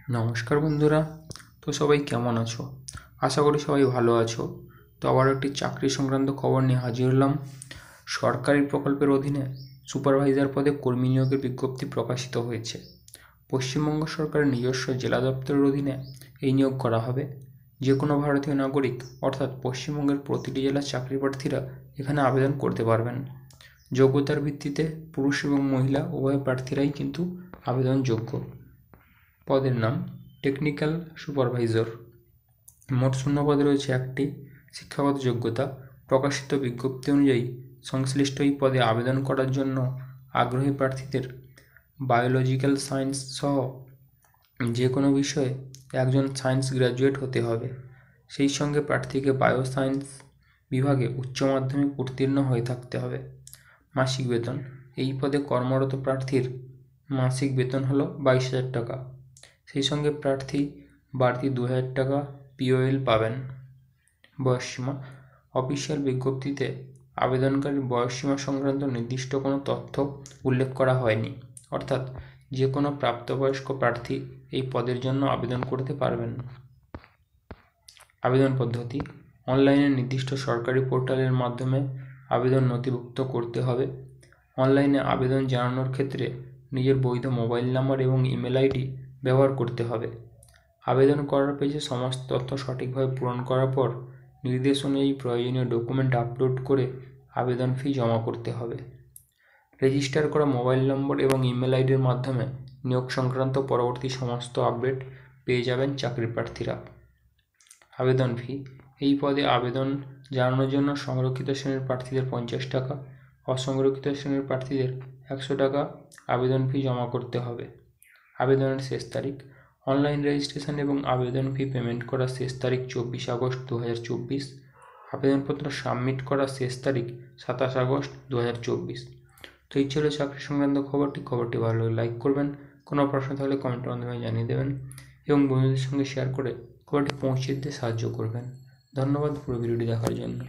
নমস্কার বন্ধুরা। তো সবাই কেমন আছো? আশা করি সবাই ভালো আছো। তো আবার একটি চাকরি সংক্রান্ত খবর নিয়ে হাজির হলাম। সরকারি প্রকল্পের অধীনে সুপারভাইজার পদে কর্মী নিয়োগের বিজ্ঞপ্তি প্রকাশিত হয়েছে। পশ্চিমবঙ্গ সরকারের নিজস্ব জেলা দপ্তরের অধীনে এই নিয়োগ করা হবে। যে কোনো ভারতীয় নাগরিক অর্থাৎ পশ্চিমবঙ্গের প্রতিটি জেলার চাকরি প্রার্থীরা এখানে আবেদন করতে পারবেন। যোগ্যতার ভিত্তিতে পুরুষ এবং মহিলা উভয় প্রার্থীরাই কিন্তু আবেদনযোগ্য। পদের নাম টেকনিক্যাল সুপারভাইজার। মোট শূন্যপদ রয়েছে একটি। শিক্ষাগত যোগ্যতা প্রকাশিত বিজ্ঞপ্তি অনুযায়ী সংশ্লিষ্ট এই পদে আবেদন করার জন্য আগ্রহী প্রার্থীদের বায়োলজিক্যাল সায়েন্স সহ যে কোনো বিষয়ে একজন সায়েন্স গ্র্যাজুয়েট হতে হবে। সেই সঙ্গে প্রার্থীকে বায়োসায়েন্স বিভাগে উচ্চ মাধ্যমিক উত্তীর্ণ হয়ে থাকতে হবে। মাসিক বেতন এই পদে কর্মরত প্রার্থীর মাসিক বেতন হলো 22,000 টাকা। সেই সঙ্গে প্রার্থী বাড়তি 2,000 টাকা পিওএল পাবেন। বয়সসীমা অফিসিয়াল বিজ্ঞপ্তিতে আবেদনকারীর বয়সসীমা সংক্রান্ত নির্দিষ্ট কোনো তথ্য উল্লেখ করা হয়নি, অর্থাৎ যে কোনো প্রাপ্তবয়স্ক প্রার্থী এই পদের জন্য আবেদন করতে পারবেন। আবেদন পদ্ধতি অনলাইনে নির্দিষ্ট সরকারি পোর্টালের মাধ্যমে আবেদন নথিভুক্ত করতে হবে। অনলাইনে আবেদন জানানোর ক্ষেত্রে নিজের বৈধ মোবাইল নাম্বার এবং ইমেল আইডি ব্যবহার করতে হবে। আবেদন করার পেজে সমস্ত তথ্য সঠিকভাবে পূরণ করার পর নির্দেশ অনুযায়ী প্রয়োজনীয় ডকুমেন্ট আপলোড করে আবেদন ফি জমা করতে হবে। রেজিস্টার করা মোবাইল নম্বর এবং ইমেল আইডির মাধ্যমে নিয়োগ সংক্রান্ত পরবর্তী সমস্ত আপডেট পেয়ে যাবেন চাকরি প্রার্থীরা। আবেদন ফি এই পদে আবেদন জানানোর জন্য সংরক্ষিত শ্রেণীর প্রার্থীদের 50 টাকা, অসংরক্ষিত শ্রেণীর প্রার্থীদের 100 টাকা আবেদন ফি জমা করতে হবে। আবেদনের শেষ তারিখ অনলাইন রেজিস্ট্রেশন এবং আবেদন ফি পেমেন্ট করার শেষ তারিখ 24 আগস্ট 2024। আবেদনপত্র সাবমিট করার শেষ তারিখ 27 আগস্ট 2024। তো এই ছিল চাকরি সংক্রান্ত খবরটি ভালো লাগলে লাইক করবেন। কোনো প্রশ্ন থাকলে কমেন্টের মাধ্যমে জানিয়ে দেবেন এবং বন্ধুদের সঙ্গে শেয়ার করে খবরটি পৌঁছে দিতে সাহায্য করবেন। ধন্যবাদ পুরো ভিডিওটি দেখার জন্য।